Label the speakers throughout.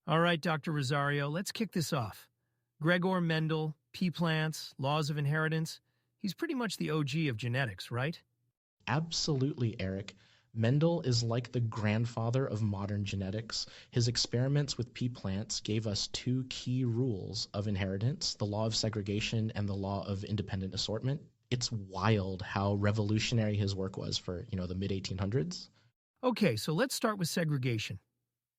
Speaker 1: All right, Dr. Rosario, let's kick this off. Gregor Mendel, pea plants, laws of inheritance. He's pretty much the OG of genetics, right?
Speaker 2: Absolutely, Eric. Mendel is like the grandfather of modern genetics. His experiments with pea plants gave us two key rules of inheritance, the law of segregation and the law of independent assortment. It's wild how revolutionary his work was for, the mid 1800s.
Speaker 1: Okay, so let's start with segregation.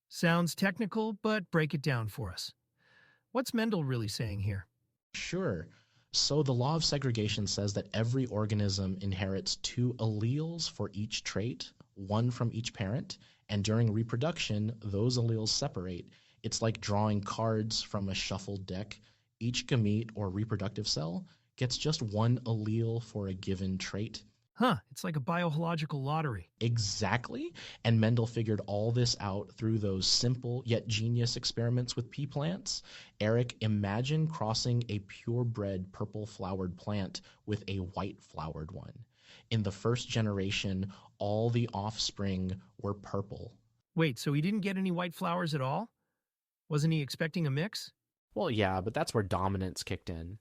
Speaker 1: Sounds technical, but break it down for us. What's Mendel really saying here?
Speaker 2: Sure. So the law of segregation says that every organism inherits two alleles for each trait, one from each parent, and during reproduction, those alleles separate. It's like drawing cards from a shuffled deck. Each gamete or reproductive cell gets just one allele for a given trait.
Speaker 1: Huh, it's like a biological lottery.
Speaker 2: Exactly. And Mendel figured all this out through those simple yet genius experiments with pea plants. Eric, imagine crossing a purebred purple flowered plant with a white flowered one. In the first generation, all the offspring were purple.
Speaker 1: Wait, so he didn't get any white flowers at all? Wasn't he expecting a mix?
Speaker 3: Well, yeah, but that's where dominance kicked in.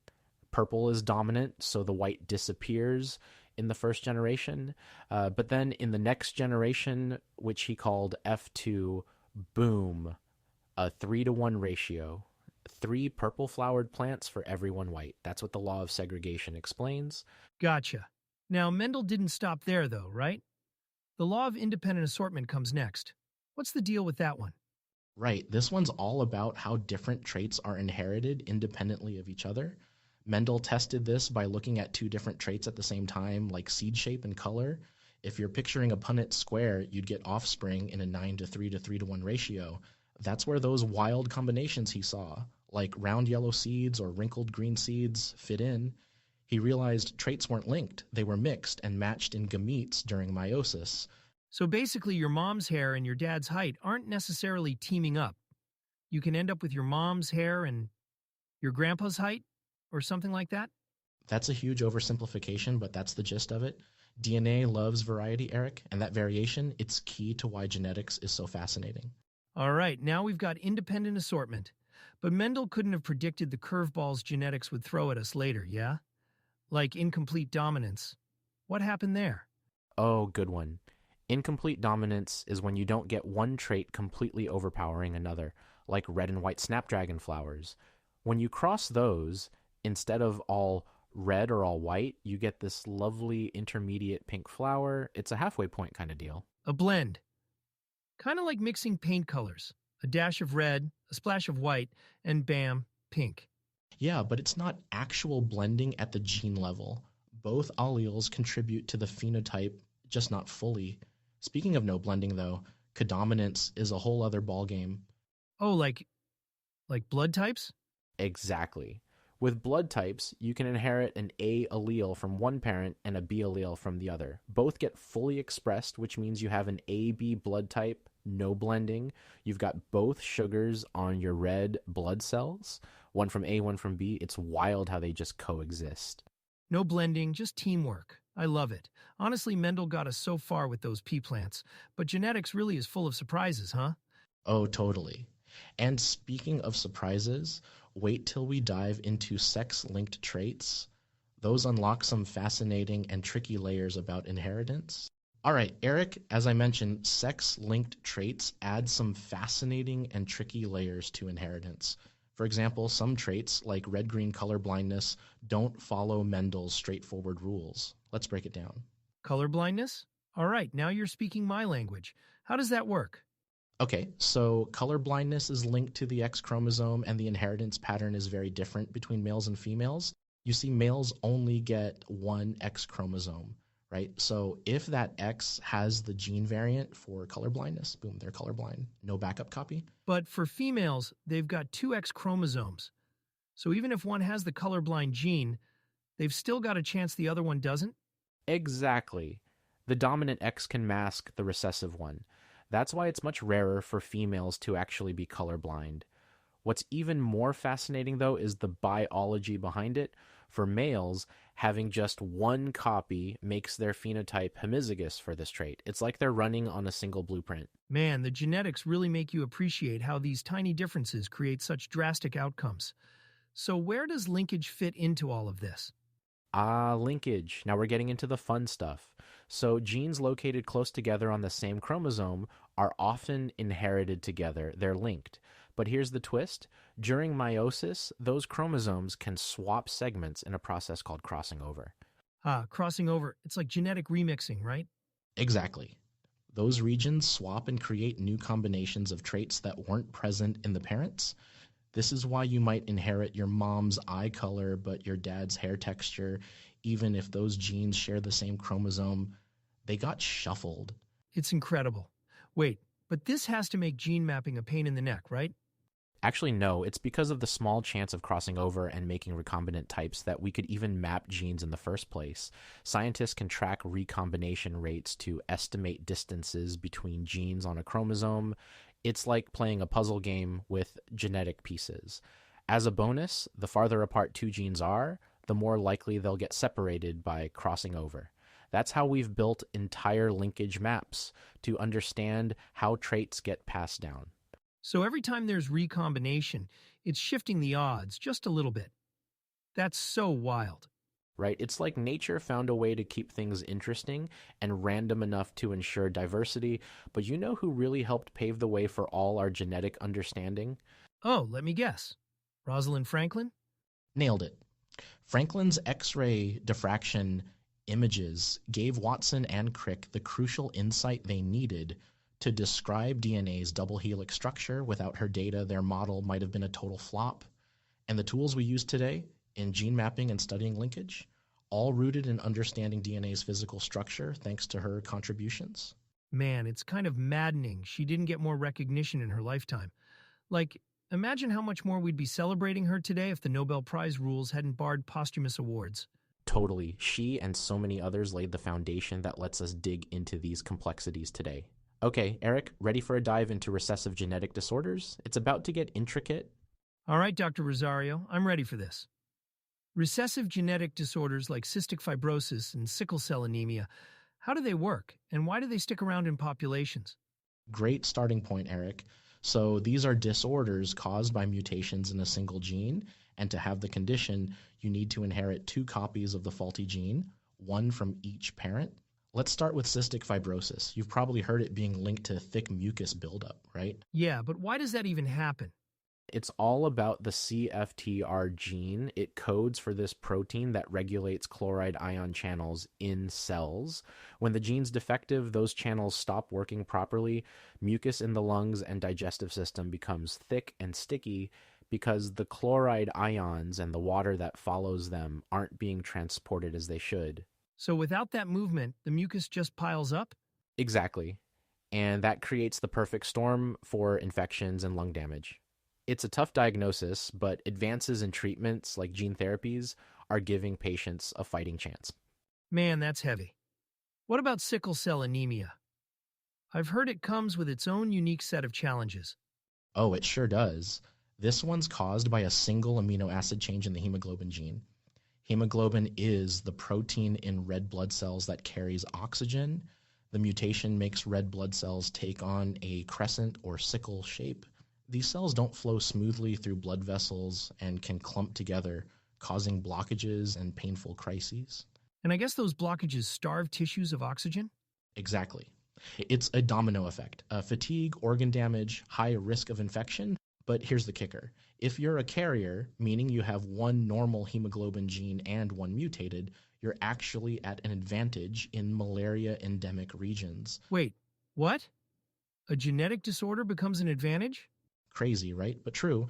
Speaker 3: Purple is dominant, so the white disappears in the first generation. But then in the next generation, which he called F2, boom, a 3-to-1 ratio. 3 purple flowered plants for every one white. That's what the law of segregation explains.
Speaker 1: Gotcha. Now, Mendel didn't stop there, though, right? The law of independent assortment comes next. What's the deal with that one?
Speaker 2: Right, this one's all about how different traits are inherited independently of each other. Mendel tested this by looking at two different traits at the same time, like seed shape and color. If you're picturing a Punnett square, you'd get offspring in a 9-to-3 to 3-to-1 ratio. That's where those wild combinations he saw, like round yellow seeds or wrinkled green seeds, fit in. He realized traits weren't linked, they were mixed and matched in gametes during meiosis.
Speaker 1: So basically, your mom's hair and your dad's height aren't necessarily teaming up. You can end up with your mom's hair and your grandpa's height, or something like that?
Speaker 2: That's a huge oversimplification, but that's the gist of it. DNA loves variety, Eric, and that variation, it's key to why genetics is so fascinating.
Speaker 1: All right, now we've got independent assortment. But Mendel couldn't have predicted the curveballs genetics would throw at us later, yeah? Like incomplete dominance. What happened there?
Speaker 3: Oh, good one. Incomplete dominance is when you don't get one trait completely overpowering another, like red and white snapdragon flowers. When you cross those, instead of all red or all white, you get this lovely intermediate pink flower. It's a halfway point kind of deal.
Speaker 1: A blend. Kind of like mixing paint colors. A dash of red, a splash of white, and bam, pink.
Speaker 2: Yeah, but it's not actual blending at the gene level. Both alleles contribute to the phenotype, just not fully. Speaking of no blending, though, codominance is a whole other ballgame.
Speaker 1: Oh, like blood types?
Speaker 3: Exactly. With blood types, you can inherit an A allele from one parent and a B allele from the other. Both get fully expressed, which means you have an AB blood type, no blending. You've got both sugars on your red blood cells, one from A, one from B. It's wild how they just coexist.
Speaker 1: No blending, just teamwork. I love it. Honestly, Mendel got us so far with those pea plants, but genetics really is full of surprises, huh?
Speaker 2: Oh, totally. And speaking of surprises, wait till we dive into sex-linked traits. Those unlock some fascinating and tricky layers about inheritance. All right, Eric, as I mentioned, sex-linked traits add some fascinating and tricky layers to inheritance. For example, some traits, like red-green color blindness, don't follow Mendel's straightforward rules. Let's break it down.
Speaker 1: Color blindness? All right, now you're speaking my language. How does that work?
Speaker 2: Okay, so color blindness is linked to the X chromosome, and the inheritance pattern is very different between males and females. You see, males only get one X chromosome, right? So if that X has the gene variant for color blindness, boom, they're colorblind. No backup copy.
Speaker 1: But for females, they've got two X chromosomes. So even if one has the colorblind gene, they've still got a chance the other one doesn't?
Speaker 3: Exactly. The dominant X can mask the recessive one. That's why it's much rarer for females to actually be colorblind. What's even more fascinating, though, is the biology behind it. For males, Having just one copy makes their phenotype homozygous for this trait. It's like they're running on a single blueprint.
Speaker 1: Man, the genetics really make you appreciate how these tiny differences create such drastic outcomes. So, where does linkage fit into all of this?
Speaker 3: Linkage. Now we're getting into the fun stuff. So, genes located close together on the same chromosome are often inherited together. They're linked. But here's the twist. During meiosis, those chromosomes can swap segments in a process called crossing over.
Speaker 1: Crossing over, it's like genetic remixing, right?
Speaker 2: Exactly. Those regions swap and create new combinations of traits that weren't present in the parents. This is why you might inherit your mom's eye color but your dad's hair texture, even if those genes share the same chromosome. They got shuffled.
Speaker 1: It's incredible. Wait, but this has to make gene mapping a pain in the neck, right?
Speaker 3: Actually, no, it's because of the small chance of crossing over and making recombinant types that we could even map genes in the first place. Scientists can track recombination rates to estimate distances between genes on a chromosome. It's like playing a puzzle game with genetic pieces. As a bonus, the farther apart two genes are, the more likely they'll get separated by crossing over. That's how we've built entire linkage maps to understand how traits get passed down.
Speaker 1: So every time there's recombination, it's shifting the odds just a little bit. That's so wild.
Speaker 3: Right? It's like nature found a way to keep things interesting and random enough to ensure diversity, but you know who really helped pave the way for all our genetic understanding?
Speaker 1: Oh, let me guess. Rosalind Franklin?
Speaker 2: Nailed it. Franklin's X-ray diffraction images gave Watson and Crick the crucial insight they needed to describe DNA's double helix structure. Without her data, their model might have been a total flop. And the tools we use today in gene mapping and studying linkage, all rooted in understanding DNA's physical structure thanks to her contributions.
Speaker 1: Man, it's kind of maddening she didn't get more recognition in her lifetime. Like, imagine how much more we'd be celebrating her today if the Nobel Prize rules hadn't barred posthumous awards.
Speaker 3: Totally. She and so many others laid the foundation that lets us dig into these complexities today. Okay, Eric, ready for a dive into recessive genetic disorders? It's about to get intricate.
Speaker 1: All right, Dr. Rosario, I'm ready for this. Recessive genetic disorders like cystic fibrosis and sickle cell anemia, how do they work, and why do they stick around in populations?
Speaker 2: Great starting point, Eric. So these are disorders caused by mutations in a single gene, and to have the condition, you need to inherit two copies of the faulty gene, one from each parent. Let's start with cystic fibrosis. You've probably heard it being linked to thick mucus buildup, right?
Speaker 1: Yeah, but why does that even happen?
Speaker 3: It's all about the CFTR gene. It codes for this protein that regulates chloride ion channels in cells. When the gene's defective, those channels stop working properly. Mucus in the lungs and digestive system becomes thick and sticky because the chloride ions and the water that follows them aren't being transported as they should.
Speaker 1: So without that movement, the mucus just piles up?
Speaker 3: Exactly. And that creates the perfect storm for infections and lung damage. It's a tough diagnosis, but advances in treatments like gene therapies are giving patients a fighting chance.
Speaker 1: Man, that's heavy. What about sickle cell anemia? I've heard it comes with its own unique set of challenges.
Speaker 2: Oh, it sure does. This one's caused by a single amino acid change in the hemoglobin gene. Hemoglobin is the protein in red blood cells that carries oxygen. The mutation makes red blood cells take on a crescent or sickle shape. These cells don't flow smoothly through blood vessels and can clump together, causing blockages and painful crises.
Speaker 1: And I guess those blockages starve tissues of oxygen?
Speaker 2: Exactly. It's a domino effect. Fatigue, organ damage, high risk of infection. But here's the kicker. If you're a carrier, meaning you have one normal hemoglobin gene and one mutated, you're actually at an advantage in malaria endemic regions.
Speaker 1: Wait, what? A genetic disorder becomes an advantage?
Speaker 2: Crazy, right? But true.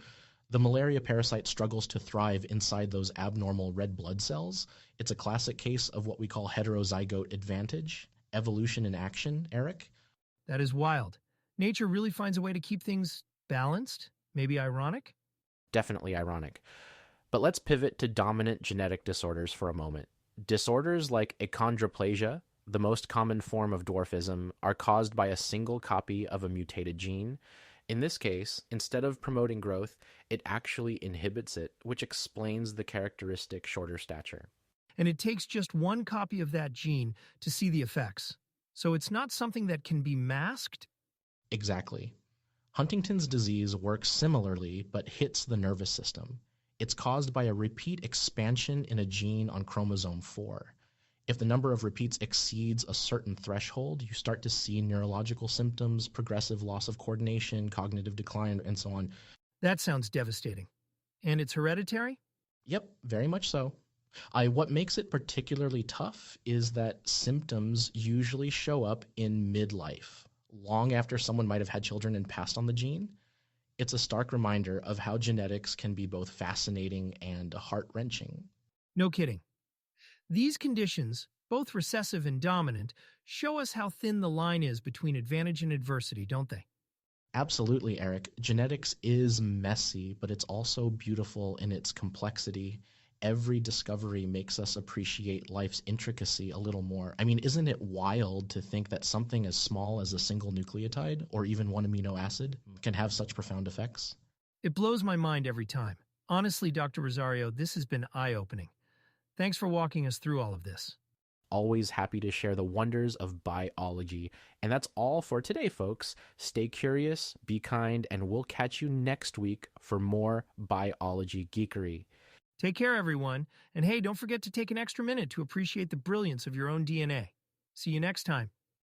Speaker 2: The malaria parasite struggles to thrive inside those abnormal red blood cells. It's a classic case of what we call heterozygote advantage. Evolution in action, Eric?
Speaker 1: That is wild. Nature really finds a way to keep things balanced? Maybe ironic?
Speaker 3: Definitely ironic. But let's pivot to dominant genetic disorders for a moment. Disorders like achondroplasia, the most common form of dwarfism, are caused by a single copy of a mutated gene. In this case, instead of promoting growth, it actually inhibits it, which explains the characteristic shorter stature.
Speaker 1: And it takes just one copy of that gene to see the effects. So it's not something that can be masked?
Speaker 2: Exactly. Huntington's disease works similarly but hits the nervous system. It's caused by a repeat expansion in a gene on chromosome 4. If the number of repeats exceeds a certain threshold, you start to see neurological symptoms, progressive loss of coordination, cognitive decline, and so on.
Speaker 1: That sounds devastating. And it's hereditary?
Speaker 2: Yep, very much so. What makes it particularly tough is that symptoms usually show up in midlife, long after someone might have had children and passed on the gene. It's a stark reminder of how genetics can be both fascinating and heart-wrenching.
Speaker 1: No kidding. These conditions, both recessive and dominant, show us how thin the line is between advantage and adversity, don't they?
Speaker 2: Absolutely, Eric. Genetics is messy, but it's also beautiful in its complexity. Every discovery makes us appreciate life's intricacy a little more. I mean, isn't it wild to think that something as small as a single nucleotide or even one amino acid can have such profound effects?
Speaker 1: It blows my mind every time. Honestly, Dr. Rosario, this has been eye-opening. Thanks for walking us through all of this.
Speaker 3: Always happy to share the wonders of biology. And that's all for today, folks. Stay curious, be kind, and we'll catch you next week for more biology geekery.
Speaker 1: Take care, everyone. And hey, don't forget to take an extra minute to appreciate the brilliance of your own DNA. See you next time.